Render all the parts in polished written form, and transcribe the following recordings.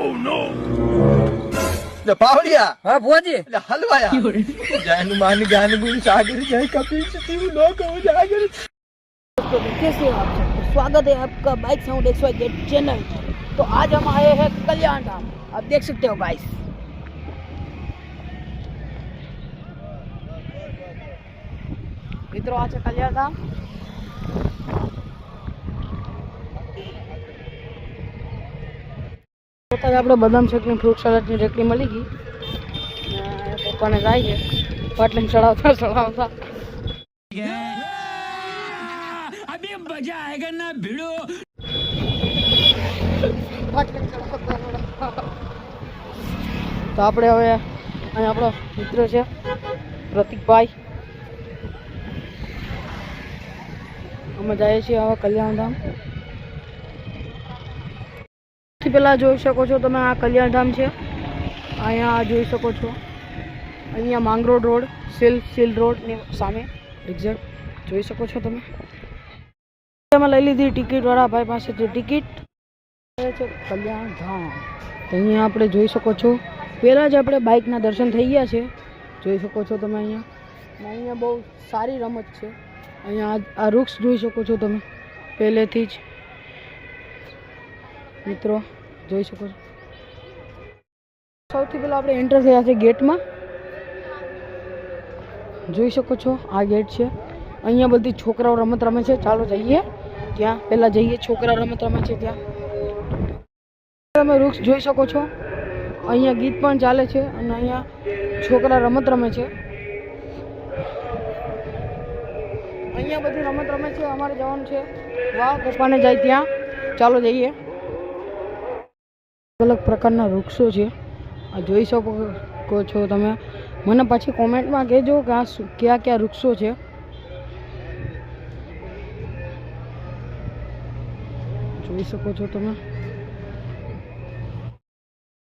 Oh no! Le Paulia! હા ભુવાજી Le Halwaya! જાનું માન જ્ઞાન ગુણ સાગર જય કપિલ सिटी लोक उजागर। तो कैसे हो आप सबको स्वागत है आपका बाइक साउंड XYZ चैनल। तो आज हम आए हैं कल्याण धाम, आप देख सकते हो गाइस। मित्रों आज कल्याण धाम આપણે બદામ શેકની ફ્રૂટ સલાડની રેકડી મળી ગઈ પપ્પાને જાય છે પાટલીને ચડાવતા अभी मजा आएगा ना भिड़ो। તો આપણે હવે અહીં આપણો મિત્ર છે પ્રતિકભાઈ, અમે જઈએ છીએ હવે કલ્યાણધામ। સૌથી પહેલાં જોઈ શકો છો તમે આ કલ્યાણધામ છે, અહીંયા જોઈ શકો છો અહીંયા માંગરોળ રોડ સીલ રોડની સામે એક્ઝેક્ટ જોઈ શકો છો તમે। અમે લઈ લીધી ટિકિટવાળા ભાઈ પાસેથી ટિકિટ છે કલ્યાણધામ। તો અહીંયા આપણે જોઈ શકો છો પહેલાં જ આપણે બાઇકના દર્શન થઈ ગયા છે, જોઈ શકો છો તમે અહીંયા બહુ સારી રમત છે। અહીંયા આ વૃક્ષ જોઈ શકો છો તમે પહેલેથી જ મિત્રો જોઈ શકો છો। સૌથી પહેલાં આપણે એન્ટર થયા છે ગેટમાં, જોઈ શકો છો આ ગેટ છે। અહીંયા બધી છોકરાઓ રમત રમે છે, ચાલો જઈએ ત્યાં, પહેલાં જઈએ છોકરા રમત રમે છે ત્યાં। તમે વૃક્ષ જોઈ શકો છો, અહીંયા ગીત પણ ચાલે છે અને અહીંયા છોકરા રમત રમે છે, અહીંયા બધી રમત રમે છે। અમારે જવાનું છે વાહ પપ્પાને જાય ત્યાં, ચાલો જઈએ। અલગ પ્રકારના વૃક્ષો છે, આ જોઈ શકો છો તમે। મને પછી કોમેન્ટમાં કહેજો કે આ કયા કયા વૃક્ષો છે। જોઈ શકો છો તમે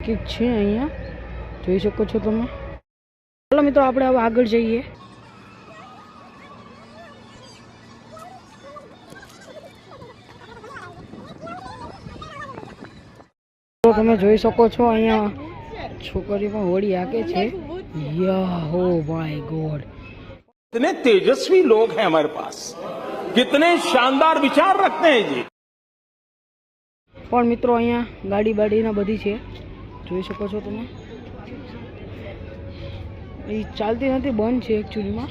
કંઈક છે અહીંયા, જોઈ શકો છો તમે। ચાલો મિત્રો આપણે હવે આગળ જઈએ। તમે જોઈ શકો છો અહીંયા છોકરીઓ પણ હોળી આકે છે। યા ઓ માય ગોડ, कितने तेजस्वी लोग हैं हमारे पास, कितने शानदार विचार रखते हैं जी। પણ મિત્રો અહીંયા ગાડી બાડીના બધી છે, જોઈ શકો છો તમે। એ ચાલતી નથી, બંધ છે એકચ્યુઅલીમાં।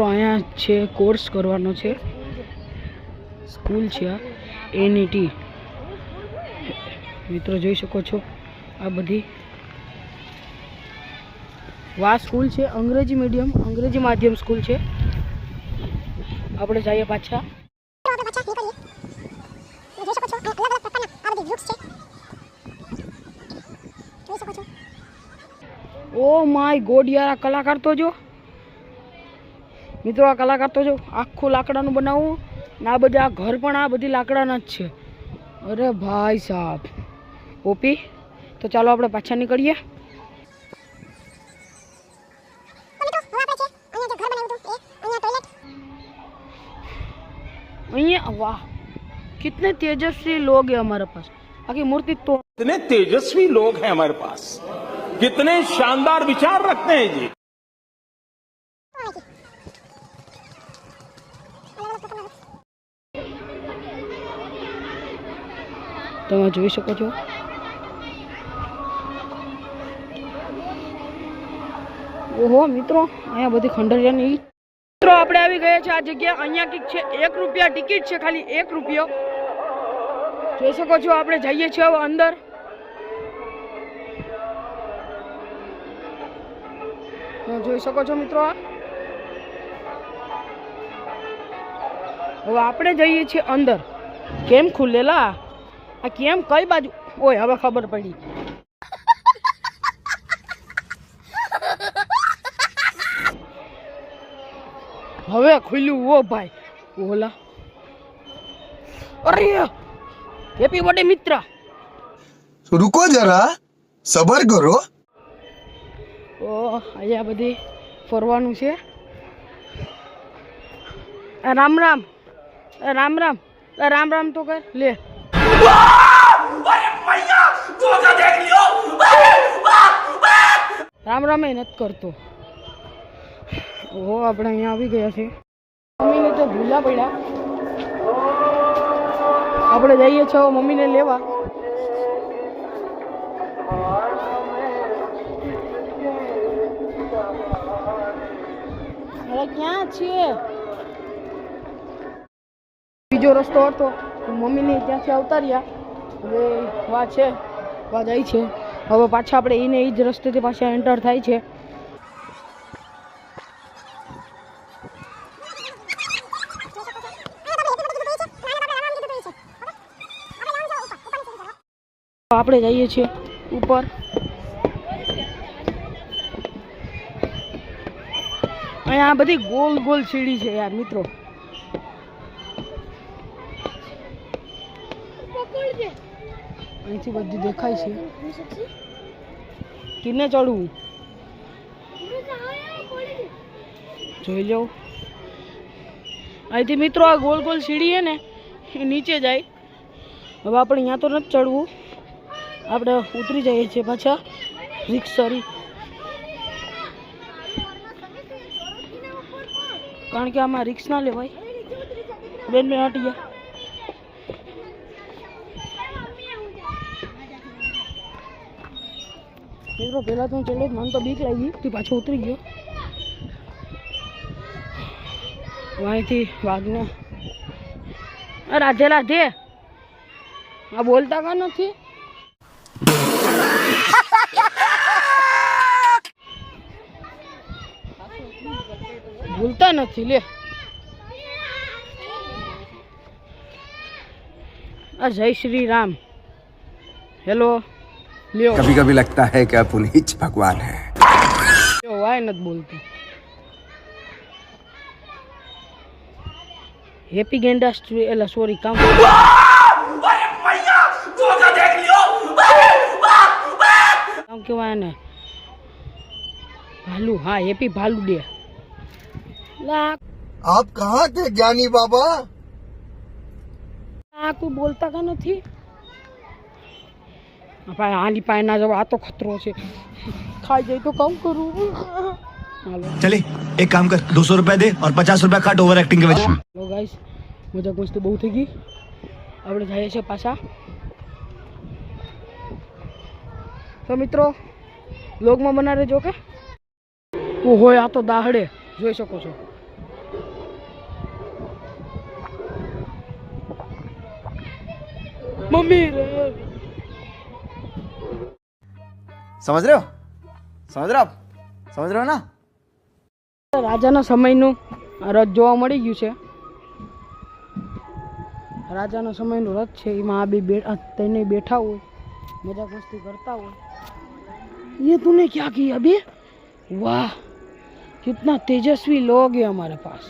અહીંયા છે કોર્સ કરવાનો છે, સ્કૂલ છે આ NET મિત્રો જોઈ શકો છો આ બધી વા સ્કૂલ છે, અંગ્રેજી મીડિયમ અંગ્રેજી માધ્યમ સ્કૂલ છે। આપણે જઈએ પાછા। ઓ માય ગોડ યાર, આ કલાકાર તો જો મિત્રો, આ કલાકાર તો જો આખું લાકડાનું બનાવવું ને આ બધા ઘર પણ આ બધી લાકડાના જ છે। અરે ભાઈ સાહેબ ઓપી, તો ચાલો આપણે પાછા નીકળીએ। અહીંયા વાહ कितने तेजस्वी लोग हैं हमारे पास, आखिर मूर्ति तो कितने तेजस्वी लोग हैं हमारे पास, कितने शानदार विचार रखते हैं जी। તમે જોઈ શકો છો ઓહો મિત્રો, અહીંયા બધી ખંડરિયાની મિત્રો આપણે આવી ગયા છે આ જગ્યા। અહીંયા કંઈક છે 1 રૂપિયા ટિકિટ છે, ખાલી 1 રૂપિયો। જોઈ શકો છો આપણે જઈએ છીએ હવે અંદર। જોઈ શકો છો મિત્રો, હવે આપણે જઈએ છીએ અંદર। કેમ ખુલેલા આ કેમ કઈ બાજુ, ઓય હવે ખબર પડી। હવે ખુલ્યું ઓ ભાઈ, ઓલા अरे हैप्पी बर्थडे मित्र। रुको जरा સબર કરો. તો અહીંયા બધી ફરવાનું છે. રામ રામ રામ રામ રામ રામ તો કર લે. રામ રામ એ નથી કરતો. ઓહો આપણે અહીંયા આવી ગયા છે. મમ્મીને તો ભૂલા પડ્યા. આપણે જઈએ છો મમ્મીને લેવા. અરે ક્યાં છે? બીજો રસ્તો હતો મમ્મીને ત્યાંથી આવતા રહ્યા. હવે વા છે વા જાય છે. હવે પાછા આપણે એને એ જ રસ્તેથી પાછા એન્ટર થાય છે. આપણે જઈએ છીએ ઉપર. અહીંયા બધી ગોલ ગોલ સીડી છે યાર મિત્રો. અહીંથી બધું દેખાય છે. કિને ચડવું જોઈ લો. અહીંથી મિત્રો આ ગોલ ગોલ સીડી છે ને એ નીચે જાય. હવે આપણે અહીંયા તો નથી ચડવું. આપણે ઉતરી જઈએ છીએ પાછા રિક્ષારી. કારણ કે આમાં રિક્ષ ના લેવાય. બેન બેન હટી ગયા. મિત્રો પહેલાં તો હું ચડ્યો મને તો બીક લાગી તે પાછો ઉતરી ગયો. અહીંથી વાઘને રાધે રાધે આ બોલતા કા નથી. ભૂલતા નથી લે. આ જય શ્રી રામ. હેલો લ્યો. कभी कभी लगता है कि आप उन्हीं च भगवान है. વાય નથી બોલતું. હેપી ગેંડા સ્ટ્રીટ એટલે સોરી કામ કામ કેવાય ને ભાલુ. હા હેપી ભાલુ ડે. आप कहाँ थे ज्ञानी बाबा? આ કોઈ બોલતા કા નથી. ભાઈ આની પાસે ના જવા. આ તો ખતરો છે. ખાઈ જાય તો કામ કરું. હાલો चले एक काम कर 200 रुपया दे और 50 रुपया काट ओवर एक्टिंग के वजह હેલો ગાઈસ મજાક મસ્તી બહુ થઈ ગઈ. આપણે જઈએ છીએ પાછા. તો મિત્રો વ્લોગમાં બનાવી રહેજો કે. ઓહો આ તો દાહડે જોઈ શકો છો. મમ્મી समझ रहे हो आप समझ रहे हो ना. રાજાના સમયનું રથ જોવા મળી ગયું છે. રાજાના સમયનું રથ છે. એમાં આ બે તેને બેઠા હોય મજાક મસ્તી કરતા હોય. ये तूने क्या किया अभी? वाह कितना तेजस्वी लोग है हमारे पास.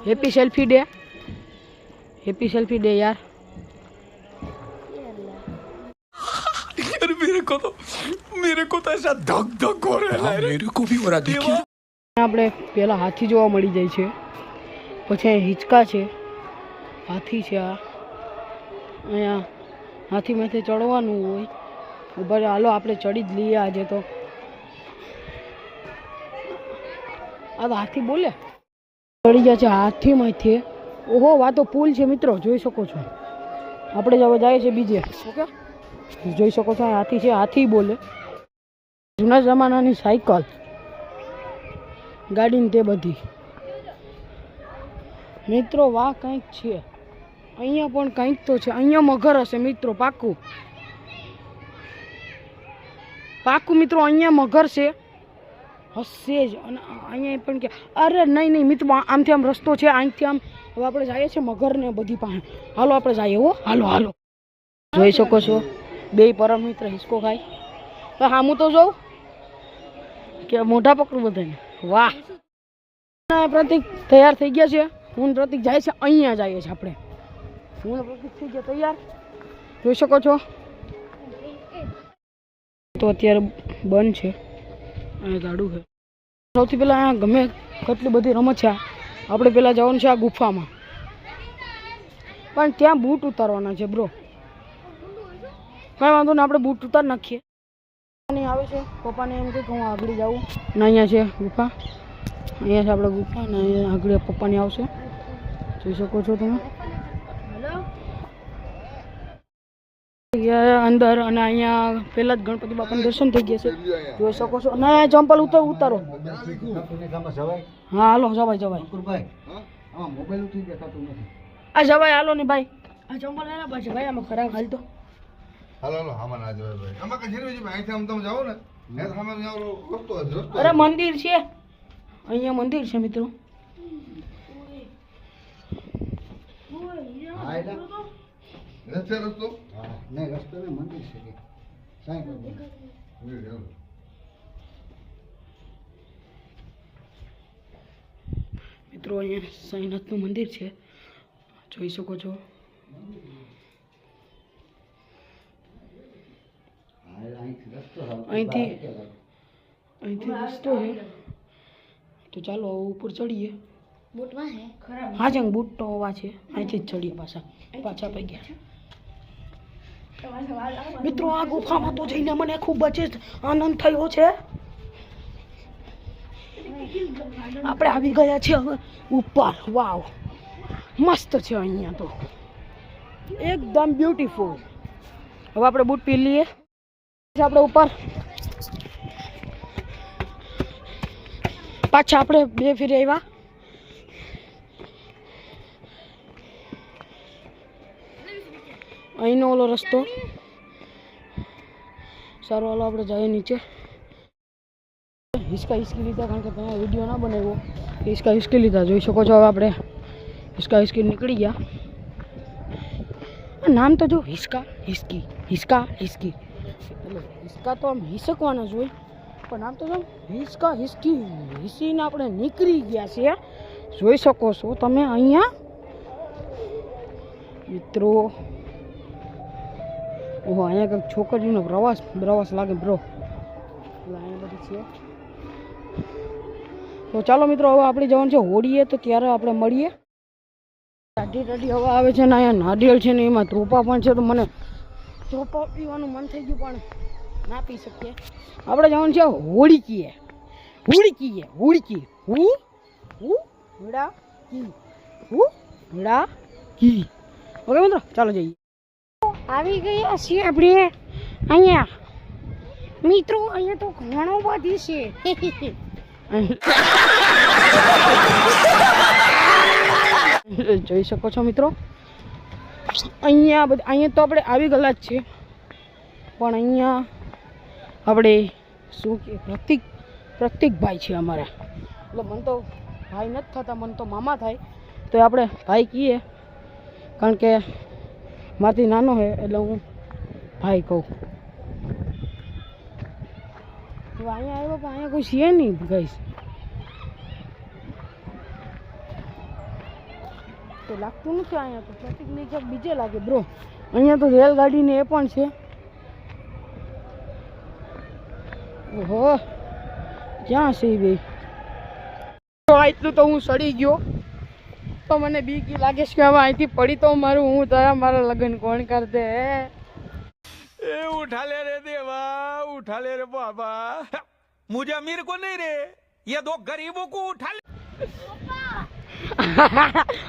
Happy selfie day. Happy selfie day यार. मेरे को तो ऐसा धक धक हो रहा है. मेरे को भी हो रहा देखिए. આપણે પેલા હાથી જોવા મળી જાય છે. પછી હિંચકા છે. હાથી છે. આ અહીંયા હાથી માથે ચડવાનું હોય. ઉભા હાલો આપણે ચડી જ લઈએ આજે તો. આ તો હાથી બોલે. ચડી ગયા છે હાથી માથે. ઓહો આ તો પુલ છે મિત્રો જોઈ શકો છો. આપણે જ હવે જાય છે બીજે. ઓકે જોઈ શકો છો હાથી છે. હાથી બોલે. જૂના જમાનાની સાયકલ ગાડી તે બધી મિત્રો. વાહ કંઈક છે અહીંયા પણ કંઈક તો છે. અહીંયા મગર હશે મિત્રો. પાકું પાકું મિત્રો અહીંયા મગર છે હશે જ. અને અહીંયા પણ કે અરે નહીં નહીં મિત્રો આમથી આમ રસ્તો છે. અહીંથી આમ હવે આપણે જઈએ છીએ મગર ને બધી પાસે. હાલો આપણે જઈએ. હો હાલો હાલો. જોઈ શકો છો બે પરમ મિત્ર હિસકો ખાય. તો હામું તો જોઉં કે મોઢા પકડું બધાને. વાહ, પ્રતિક તૈયાર થઈ ગયા છે. હું ને પ્રતિક જાય છે, અહીંયા જઈએ છીએ આપણે. હું ને પ્રતિક થઈ ગયા તૈયાર, જોઈ શકો છો. તો અત્યારે બંધ છે, અહીંયા ગાડું છે. સૌથી પહેલાં અહીંયા ગમે કેટલી બધી રમત છે. આપણે પહેલાં જવાનું છે આ ગુફામાં, પણ ત્યાં બૂટ ઉતારવાના છે બ્રો. કાંઈ વાંધો નહીં, આપણે બૂટ ઉતાર નાખીએ. આવે છે પપ્પાને એમ કે હું આગળ જાઉં ને અહીંયા છે ગુફા, અહીંયા છે આપણે ગુફા ને અહીંયા આગળ પપ્પાની આવશે, જોઈ શકો છો તમે અંદર. અને અહીંયા પહેલા જ ગણપતિ બાપાના દર્શન થઈ ગયા છે, જોઈ શકો છો. અને ચંપલ ઉતારો. હા હાલો જવાય જવાય, આ જવાય હાલો ને ભાઈ. આ ચંપલ એના પાસે ભાઈ, આમાં ખરાબ હાલ તો હાલો હાલો આમાં ના જવાય ભાઈ. આમાં કઈ જીરવી ભાઈ, અહીંથી આમ તમે જાઓ ને હે તો આમાં જાઓ રસ્તો હશે, રસ્તો. અરે મંદિર છે અહીંયા, મંદિર છે મિત્રો. રસ્તે રસ્તો નહીં, રસ્તો ને મંદિર છે કે સાંઈ બાબા. મિત્રો અહીંયા સાઈનાથનું મંદિર છે, જોઈ શકો છો. અહીંથી રસ્તો છે, તો ચાલો ઉપર ચડીએ. હા જંગ બૂટ તો હોવા છે, અહીંથી જ ચડીએ પાછા પડી ગયા. મિત્રો આ ગુફામાં તો જઈને મને ખૂબ જ આનંદ થયો છે. આપણે આવી ગયા છે હવે ઉપર. વાવ, મસ્ત છે અહીંયા તો, એકદમ બ્યુટીફુલ. હવે આપણે બૂટ પહેરી લઈએ. આપણે ઉપર પાછા આપણે 2 ફેરી આવ્યા. અહીંનો ઓલો રસ્તો સારો. હાલો આપણે જઈએ નીચે. હિસકા હિસકી લીધા, કારણ કે તમે વિડીયો ના બનાવ્યો. હિસકા હિસકી લીધા, જોઈ શકો છો. હવે આપણે હિસકા હિસકી નીકળી ગયા. નામ તો જો, હિસકા હિસકી, હિસકા હિસકી. એટલે હિસકા તો આમ હિસકવાના જ હોય, પણ નામ તો જો હિસકા હિસકી. હિસીને આપણે નીકળી ગયા છે, જોઈ શકો છો તમે અહીંયા મિત્રો. ઓહો, અહીંયા કંઈક છોકરીઓનો પ્રવાસ લાગે બ્રો. એટલે અહીંયા બધી છે. તો ચાલો મિત્રો, હવે આપણે જવાનું છે હોડીએ, તો ત્યારે આપણે મળીએ. ટાઢી હવા આવે છે ને અહીંયા નારિયેળ છે ને એમાં ત્રોપા પણ છે, તો મને ત્રોપા પીવાનું મન થઈ ગયું પણ ના પી શકીએ. આપણે જવાનું છે હોડીકીએ. ઓકે મિત્રો, ચાલો જઈએ. આવી ગયા છીએ આપણે અહીંયા. મિત્રો અહીંયા તો ઘણો બધી છે. જોઈ શકો છો મિત્રો, અહીંયા તો આપણે આવી ગયેલા જ છે, પણ અહીંયા આપણે શું કે પ્રતિકભાઈ છે અમારા. એટલે મને તો ભાઈ નથી થતા, મને તો મામા થાય. તો આપણે ભાઈ કહીએ, કારણ કે મારાથી નાનો છે એટલે હું ભાઈ કહું. તો અહીંયા આવ્યો પણ અહીંયા કોઈ છે નહીં ગાઈસ. તો લાગતું નથી અહીંયા તો, ટ્રાફિકની ક્યાંક બીજે લાગે બ્રો. અહીંયા તો રેલગાડીને એ પણ છે. ઓહો, ક્યાં છે ભાઈ? એટલું તો હું સડી ગયો, તો મને બીક લાગે છે કે હવે અહીંથી પડી તો હું થયા મારા લગ્ન કોણ કર દે. ए उठा ले रे देवा, उठा ले रे बाबा, मुझे अमीर को नहीं रे, ये 2 गरीबों को उठा ले.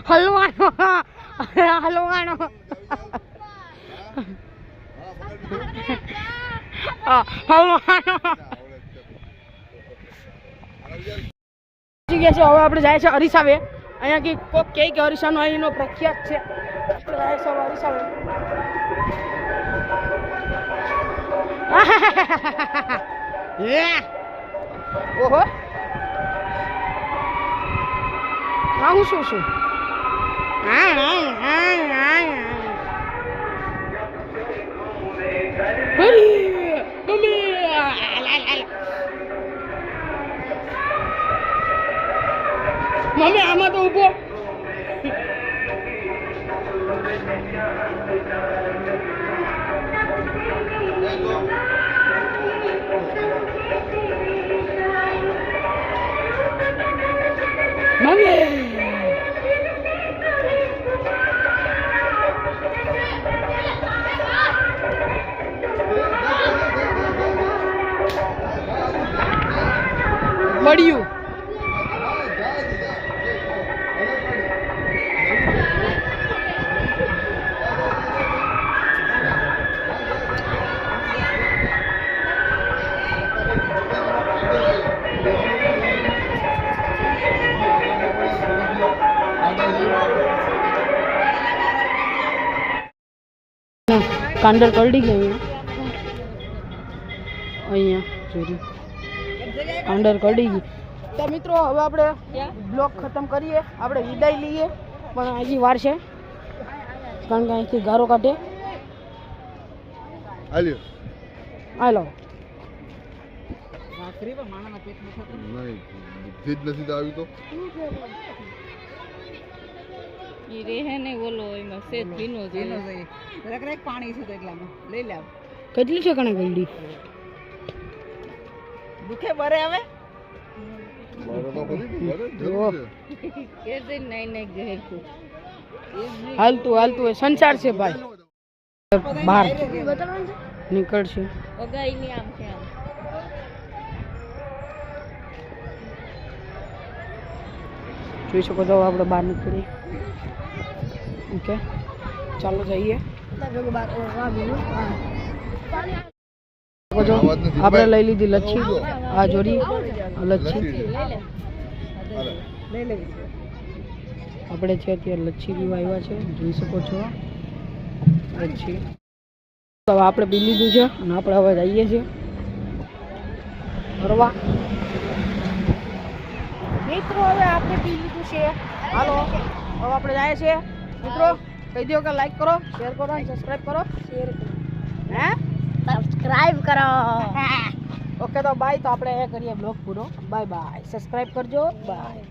હલવાનો જગ્યા છે. હવે આપણે જાય છે અરીસાવે. અહીંયા કે કોક કે અરીસાનો અહીંનો પ્રખ્યાત છે. આપણે જાય છે અરીસાવે. ઓહો, હું શું મમ્મી આમાં તો ઊભો. મમ્મી મળ્યું. કાંડર કરડી ગઈ અહીંયા જોરી કાંડર કરડી ગઈ. તો મિત્રો હવે આપણે બ્લોગ ખતમ કરીએ, આપણે વિદાય લઈએ, પણ હજી વાર છે કારણ કે અહીંથી ગારો કાઢે. હાલ્યો હાલો નહીં બુદ્ધિ જ નથી તો આવી તો કેટલી છે કણે ગઈડી મારે તો ખરી જરૂર છે હાલતું હાલતું એ સંસાર છે ભાઈ. બહાર નીકળશે. જોઈ શકો છો આપણે બહાર નીકળીએ. ઓકે ચાલો જઈએ. આપણે લઈ લીધી લચ્છી. આ જોડી લચ્છી આપણે છે અત્યારે લચ્છી પીવા આવ્યા છે. જોઈ શકો છો લચ્છી. હવે આપણે પી લીધું છે અને આપણે હવે જઈએ છીએ ફરવા. મિત્રો હવે આપણે પી લીધું છે. હાલો હવે આપણે જાય છે. મિત્રો કહી દો કે લાઈક કરો, શેર કરો અને સબસ્ક્રાઈબ કરો. હે સબસ્ક્રાઈબ કરો. ઓકે તો બાય. તો આપણે એ કરીએ બ્લોગ પૂરો. Bye bye. સબસ્ક્રાઈબ કરજો. બાય.